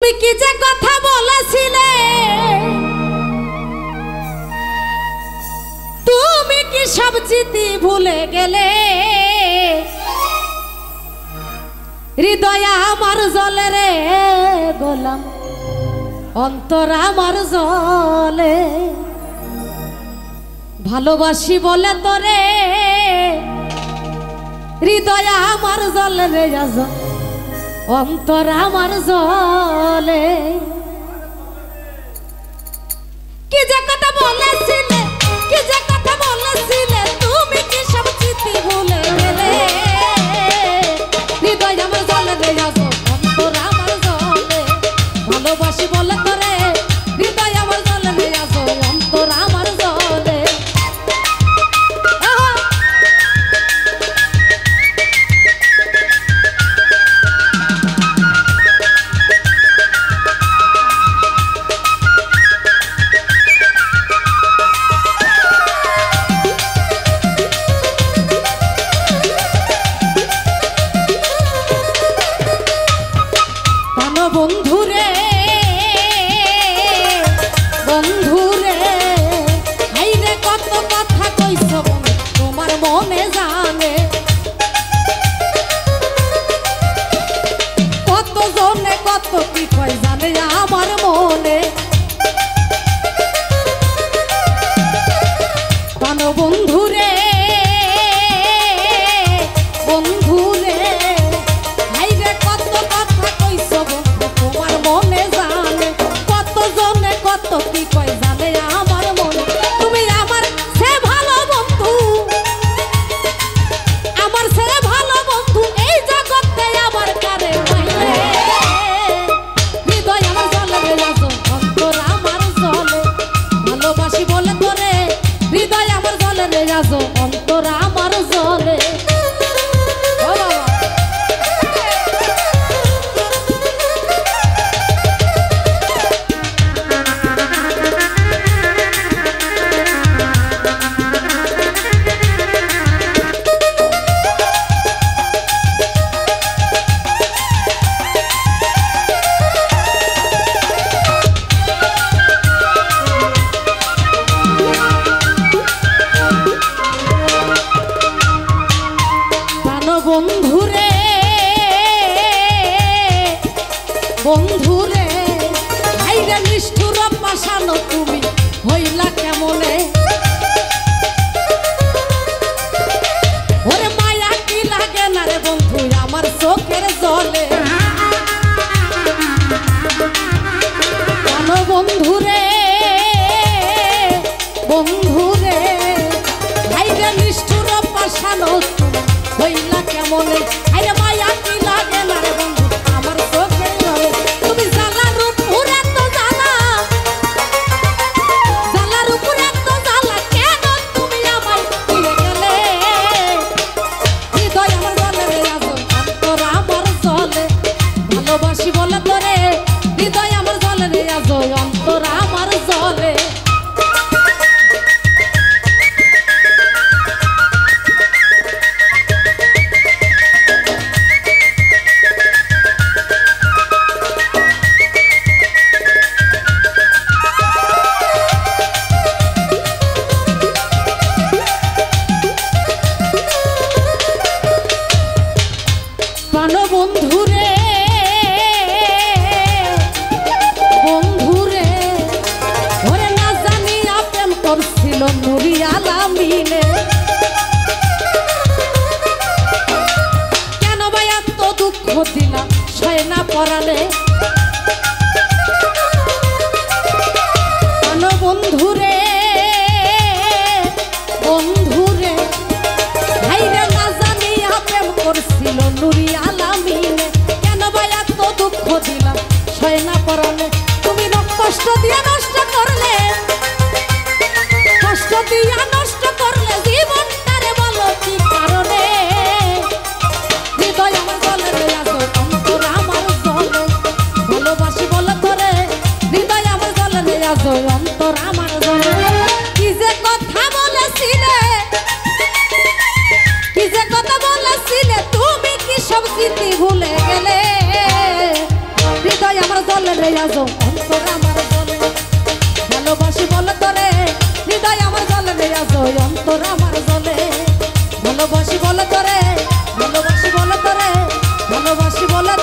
তুমি কি যে কথা বলেছিলে, তুমি কি সব স্মৃতি ভুলে গেলে? হৃদয় আমার জলে রে গোলাম, অন্তর আমার জলে। ভালোবাসি বলে তোরে, হৃদয় আমার জলে রে আজ, অন্তর আমার জলে। কি যে কথা বলেছিলে, কি যে কথা বলেছিলে, তুমি কি সব স্মৃতি ভুলে গেলে? হৃদয় আমার জলে রে আজ, অন্তর আমার জলে। ভালোবাসি বলে তোরে, হৃদয় আমার জলে রে আজ, অন্তর আমার জলে। বন্ধুরে বন্ধুরে হাইরে কত কথা কইছ তোমার মনে জানে, কত জনে কত কি কয় জানে আমার মনে। কেন বন্ধুরে বন্ধুরে হাইরে কত কথা কইছ তোমার মনে জানে, কত জনে কত কি কয় জানে আমার মনে। তুমি আমার সে ভালো বন্ধু, আমার সে ভালো বন্ধু এই জগতে আমার কারে পাইলে। হৃদয় আমার জলে রে আজ, অন্তর আমার জলে। ভালোবাসি বলে তোরে, হৃদয় আমার জলে রে আজ, অন্তর আমার জলে। বন্ধুরে বন্ধুরে হাইরে নিষ্ঠুর পাশানো তুমি হইলা কেমনে? ওরে মায়া কি লাগে না রে বন্ধু আমার চোখের জলে। কেন বন্ধুরে বন্ধুরে হাইরে নিষ্ঠুর পাশানো হইলা কেমনে? আরে মায়া কি লাগে না রে বন্ধু আমার চোখের জলে। তুমি জ্বালার উপরে তো জ্বালা, জ্বালার উপরে তো জ্বালা, কেন তুমি আমায় ভুলে গেলে? হৃদয় আমার জলে রে আজ, অন্তর আমার জলে। ভালোবাসি বলে তোরে, হৃদয় আমার জলে রে আজ, অন্তর আমার জলে। বন্ধুরে বন্ধুরে ওরে না জানিয়া প্রেম করছিল নুরি আলামিনে। কেন ভাই এত দুঃখ দিলাম সয় না পরালে? কেন বন্ধুরে বন্ধুরে হাইরে না জানিয়া প্রেম করছিল নুরি আলামিনে। কেন ভাই এত দুঃখ দিলাম সয় না পরালে? তুমি কষ্ট দিয়ে নষ্ট করলে, কষ্ট দিয়া নষ্ট করলে জীবনটারে বলো কি কারণে? হৃদয় আমার জলে রে আজ, অন্তর আমার জলে। ভালোবাসি বলে তোরে, হৃদয় আমার জলে রে আজ, অন্তর আমার জলে। কি যে কথা বলেছিলে, কি যে কথা বলেছিলে, তুমি কি সব স্মৃতি ভুলে গেলে? হৃদয় আমার জলে রে আজ অন্তর আমার জলে ভালোবাসি বলে তোরে হৃদয় আমার জলে রে আজ অন্তর আমার জলে ভালোবাসি বলে তোরে ভালোবাসি বলে তোরে ভালোবাসি বলে